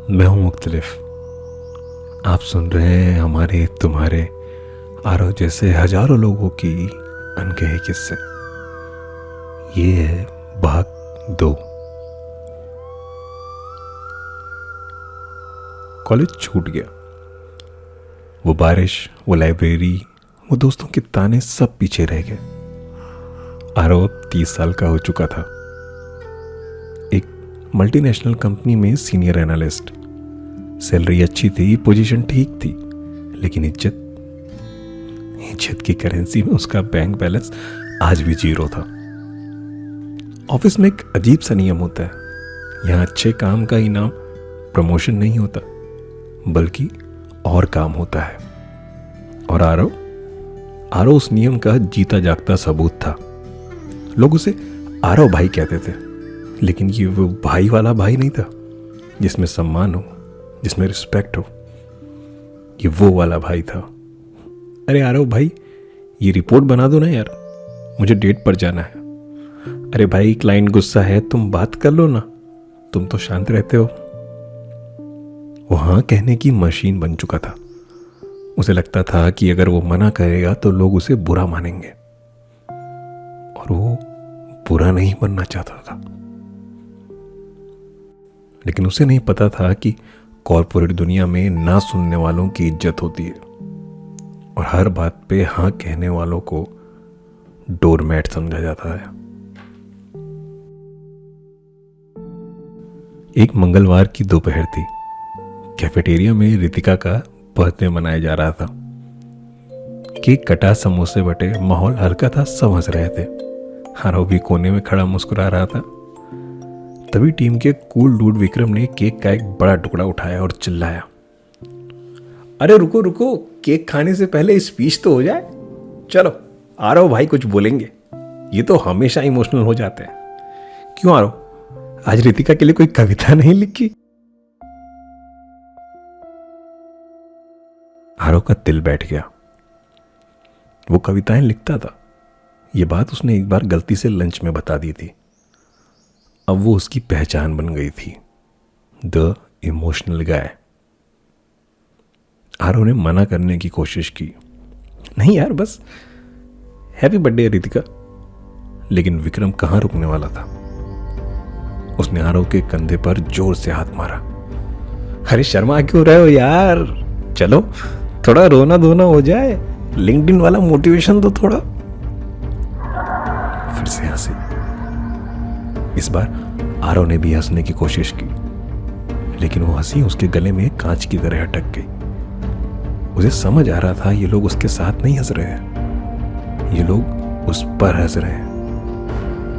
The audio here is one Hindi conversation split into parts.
मैं हूं मुख्तलिफ। आप सुन रहे हैं हमारे तुम्हारे आरव जैसे हजारों लोगों की अनकहे किस्से। ये है भाग 2। कॉलेज छूट गया। वो बारिश, वो लाइब्रेरी, वो दोस्तों के ताने सब पीछे रह गए। आरव अब 30 साल का हो चुका था। एक मल्टीनेशनल कंपनी में सीनियर एनालिस्ट। सैलरी अच्छी थी, पोजीशन ठीक थी, लेकिन इज्जत की करेंसी में उसका बैंक बैलेंस आज भी जीरो था। ऑफिस में एक अजीब सा नियम होता है। यहाँ अच्छे काम का इनाम प्रमोशन नहीं होता, बल्कि और काम होता है। और आरव उस नियम का जीता जागता सबूत था। लोग उसे आरव भाई कहते थे, लेकिन ये वो भाई वाला भाई नहीं था जिसमें सम्मान हो, जिसमें रिस्पेक्ट हो। ये वो वाला भाई था। अरे आरव भाई, ये रिपोर्ट बना दो ना यार, मुझे डेट पर जाना है। अरे भाई, क्लाइंट गुस्सा है, तुम बात कर लो ना, तुम तो शांत रहते हो। वो हाँ कहने की मशीन बन चुका था। उसे लगता था कि अगर वो मना करेगा तो लोग उसे बुरा मानेंगे, और वो बुरा नहीं बनना चाहता था। लेकिन उसे नहीं पता था कि कॉर्पोरेट दुनिया में ना सुनने वालों की इज्जत होती है, और हर बात पे हाँ कहने वालों को डोरमैट समझा जाता है। एक मंगलवार की दोपहर थी। कैफेटेरिया में रितिका का बर्थडे मनाया जा रहा था। केक कटा, समोसे बटे, माहौल हल्का था, सब हंस रहे थे। आरव भी कोने में खड़ा मुस्कुरा रहा था। तभी टीम के कूल डूड विक्रम ने केक का एक बड़ा टुकड़ा उठाया और चिल्लाया, अरे रुको रुको, केक खाने से पहले स्पीच तो हो जाए। चलो, आरव भाई कुछ बोलेंगे। ये तो हमेशा इमोशनल हो जाते हैं। क्यों आरव, आज रितिका के लिए कोई कविता नहीं लिखी? आरव का दिल बैठ गया। वो कविताएं लिखता था। ये बात उसने एक बार गलती से लंच में बता दी थी। अब वो उसकी पहचान बन गई थी, द इमोशनल गाय। आरव ने मना करने की कोशिश की, नहीं यार, बस हैप्पी बर्थडे रितिका। लेकिन विक्रम कहां रुकने वाला था। उसने आरव के कंधे पर जोर से हाथ मारा। अरे शर्मा क्यों रहे हो यार, चलो थोड़ा रोना धोना हो जाए, लिंक्डइन वाला मोटिवेशन तो थोड़ा। फिर से हंसी। इस बार आरव ने भी हंसने की कोशिश की, लेकिन वो हंसी उसके गले में कांच की तरह अटक गई। उसे समझ आ रहा था ये लोग उसके साथ नहीं हंस रहे हैं, ये लोग उस पर हंस रहे हैं।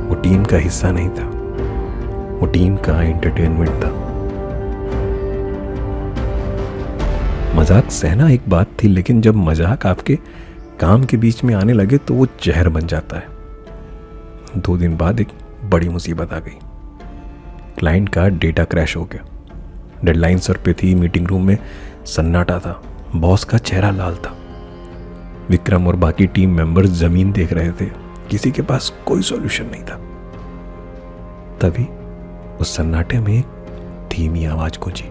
वो टीम का हिस्सा नहीं था, वो टीम का एंटरटेनमेंट था। मजाक सहना एक बात थी, लेकिन जब मजाक आपके काम के बीच में आने लगे तो वो जहर बन जाता है। 2 दिन बाद एक बड़ी मुसीबत आ गई। क्लाइंट का डेटा क्रैश हो गया। डेडलाइन सर पे थी। मीटिंग रूम में सन्नाटा था। बॉस का चेहरा लाल था। विक्रम और बाकी टीम मेंबर्स जमीन देख रहे थे। किसी के पास कोई सॉल्यूशन नहीं था। तभी उस सन्नाटे में एक धीमी आवाज गूंजी,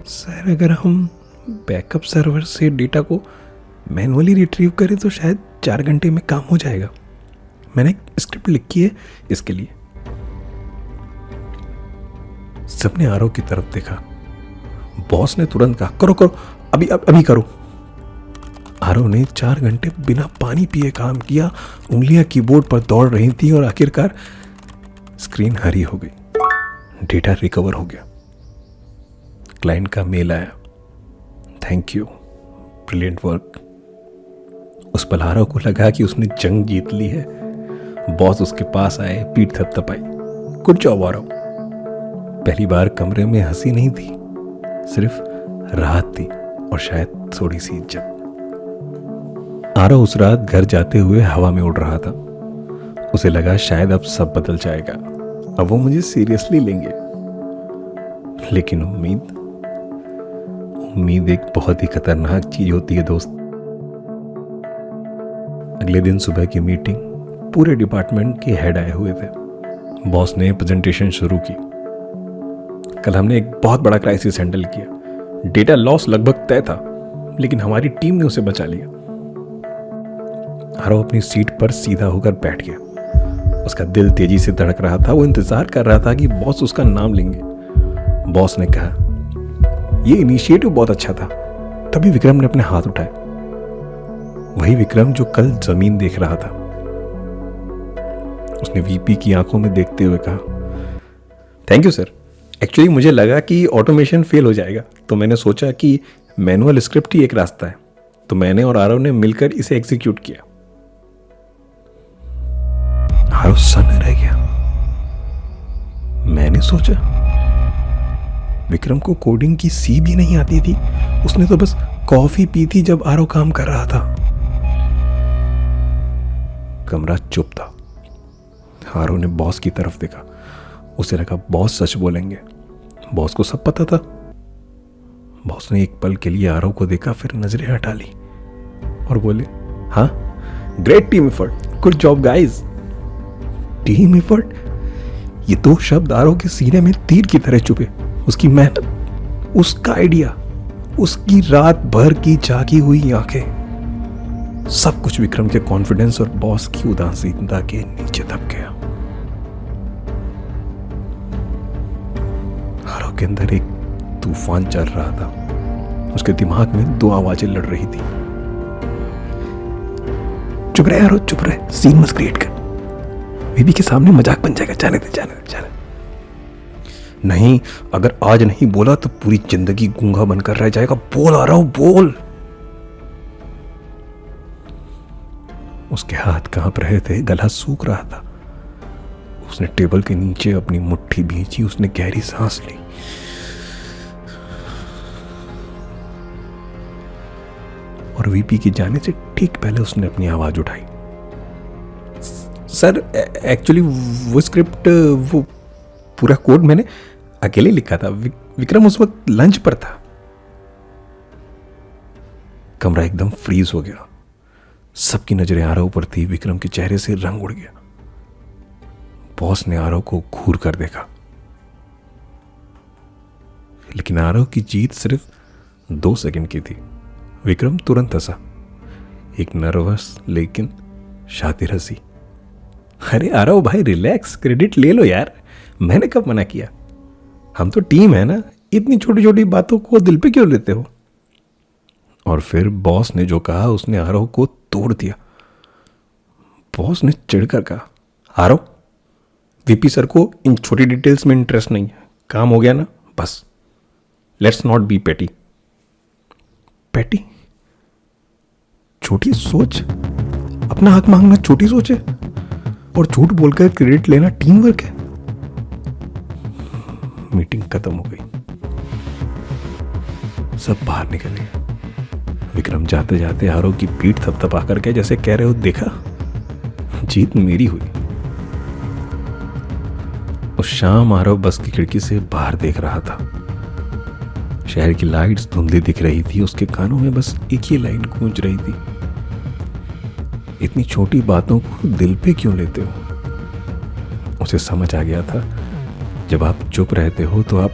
सर अगर हम बैकअप सर्वर से डेटा को मैनुअली रिट्रीव करें तो शायद 4 घंटे में काम हो जाएगा। मैंने एक स्क्रिप्ट लिखी है इसके लिए। सबने आरव की तरफ देखा। बॉस ने तुरंत कहा, करो करो, अभी करो। आरव ने 4 घंटे बिना पानी पिए काम किया। उंगलियां कीबोर्ड पर दौड़ रही थी और आखिरकार स्क्रीन हरी हो गई। डेटा रिकवर हो गया। क्लाइंट का मेल आया, थैंक यू, ब्रिलियंट वर्क। उस पल आरव को लगा कि उसने जंग जीत ली है। बॉस उसके पास आए, पीठ थपथपाई, गुड जॉब आरव। पहली बार कमरे में हंसी नहीं थी, सिर्फ राहत थी और शायद थोड़ी सी इज्जत। आरव उस रात घर जाते हुए हवा में उड़ रहा था। उसे लगा शायद अब सब बदल जाएगा, अब वो मुझे सीरियसली लेंगे। लेकिन उम्मीद एक बहुत ही खतरनाक चीज होती है दोस्त। अगले दिन सुबह की मीटिंग, पूरे डिपार्टमेंट के हेड आए हुए थे। बॉस ने प्रेजेंटेशन शुरू की। कल हमने एक बहुत बड़ा क्राइसिस हैंडल किया। डेटा लॉस लगभग तय था, लेकिन हमारी टीम ने उसे बचा लिया। आरव अपनी सीट पर सीधा होकर बैठ गया। उसका दिल तेजी से धड़क रहा था। वो इंतजार कर रहा था कि बॉस उसका नाम लेंगे। बॉस ने कहा, यह इनिशिएटिव बहुत अच्छा था। तभी विक्रम ने अपने हाथ उठाए। वही विक्रम जो कल जमीन देख रहा था। उसने वीपी की आंखों में देखते हुए कहा, थैंक यू सर। एक्चुअली मुझे लगा कि ऑटोमेशन फेल हो जाएगा, तो मैंने सोचा कि मैनुअल स्क्रिप्ट ही एक रास्ता है। तो मैंने और आरव ने मिलकर इसे एग्जीक्यूट किया। आरव सन्न रह गया। मैंने सोचा, विक्रम को कोडिंग की सी भी नहीं आती थी। उसने तो बस कॉफी पी थी जब आरव काम कर रहा था। कमरा चुप था। आरव ने बॉस की तरफ देखा। उसे लगा बॉस सच बोलेंगे। बॉस को सब पता था। बॉस ने एक पल के लिए आरव को देखा, फिर नजरें हटा ली और बोले, हाँ, great team effort, good job guys. Team effort, ये दो शब्द आरव के सीने में तीर की तरह चुभे। उसकी मेहनत, उसका आइडिया, उसकी रात भर की जागी हुई आंखें, सब कुछ विक्रम के कॉन्फिडेंस और बॉस की उदासीनता के नीचे दब गया। आरव के अंदर एक तूफान चल रहा था। उसके दिमाग में दो आवाजें लड़ रही थी। चुप रहे आरव, चुप रहे, सीन मत क्रिएट कर। बेबी के सामने मजाक बन जाएगा। जाने दे, जाने दे, जाने दे। नहीं, अगर आज नहीं बोला तो पूरी जिंदगी गूंगा बनकर रह जाएगा। बोल आरव, बोल। उसके हाथ कांप रहे थे, गला सूख रहा था। उसने टेबल के नीचे अपनी मुट्ठी भींची। उसने गहरी सांस ली। और वीपी की जाने से ठीक पहले उसने अपनी आवाज उठाई। सर, एक्चुअली वो स्क्रिप्ट, वो पूरा कोड मैंने अकेले लिखा था। विक्रम उस वक्त लंच पर था। कमरा एकदम फ्रीज हो गया। सबकी नजरें आरव पर थी। विक्रम के चेहरे से रंग उड़ गया। बॉस ने आरव को घूर कर देखा, लेकिन आरव की जीत सिर्फ 2 सेकंड की थी। विक्रम तुरंत हंसा, एक नर्वस लेकिन शातिर हंसी। अरे आरव भाई, रिलैक्स, क्रेडिट ले लो यार। मैंने कब मना किया? हम तो टीम है ना। इतनी छोटी छोटी बातों को दिल पे क्यों लेते हो? और फिर बॉस ने जो कहा उसने आरव को तोड़ दिया। बॉस ने चिढ़कर कहा, आरव, वीपी सर को इन छोटी डिटेल्स में इंटरेस्ट नहीं है। काम हो गया ना, बस। लेट्स नॉट बी पेटी। पेटी? छोटी सोच? अपना हक मांगना छोटी सोच है? और झूठ बोलकर क्रेडिट लेना टीम वर्क है? मीटिंग खत्म हो गई। सब बाहर निकले। विक्रम जाते जाते आरव की पीठ थपथपा कर के जैसे कह रहे हो, देखा, जीत मेरी हुई। उस शाम आरव बस की खिड़की से बाहर देख रहा था। शहर की लाइट्स धुंधली दिख रही थी। उसके कानों में बस एक ही लाइन गूंज रही थी, इतनी छोटी बातों को दिल पे क्यों लेते हो? उसे समझ आ गया था, जब आप चुप रहते हो तो आप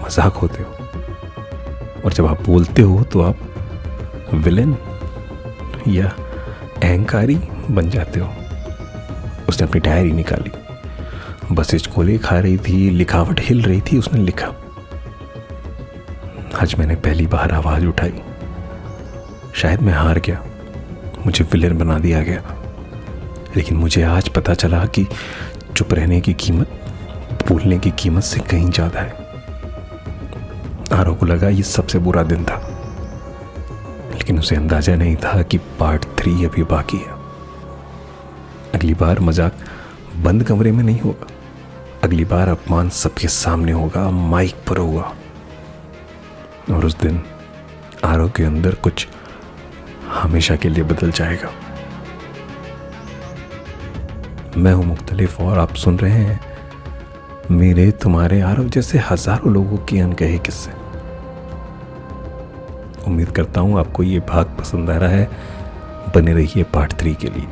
मजाक होते हो, और जब आप बोलते हो तो आप विलेन या अहंकारी बन जाते हो। उसने अपनी डायरी निकाली। बस हिचकोले खा रही थी, लिखावट हिल रही थी। उसने लिखा, आज मैंने पहली बार आवाज उठाई। शायद मैं हार गया, मुझे विलेन बना दिया गया, लेकिन मुझे आज पता चला कि चुप रहने की कीमत बोलने की कीमत से कहीं ज्यादा है। आरव को लगा ये सबसे बुरा दिन था, लेकिन उसे अंदाजा नहीं था कि पार्ट 3 अभी बाकी है। अगली बार मजाक बंद कमरे में नहीं होगा। अगली बार अपमान सबके सामने होगा, माइक पर होगा। और उस दिन आरव के अंदर कुछ हमेशा के लिए बदल जाएगा। मैं हूं मुख्तलिफ और आप सुन रहे हैं मेरे तुम्हारे आरव जैसे हजारों लोगों के अनकहे किस्से। उम्मीद करता हूं आपको ये भाग पसंद आ रहा है। बने रहिए पार्ट 3 के लिए।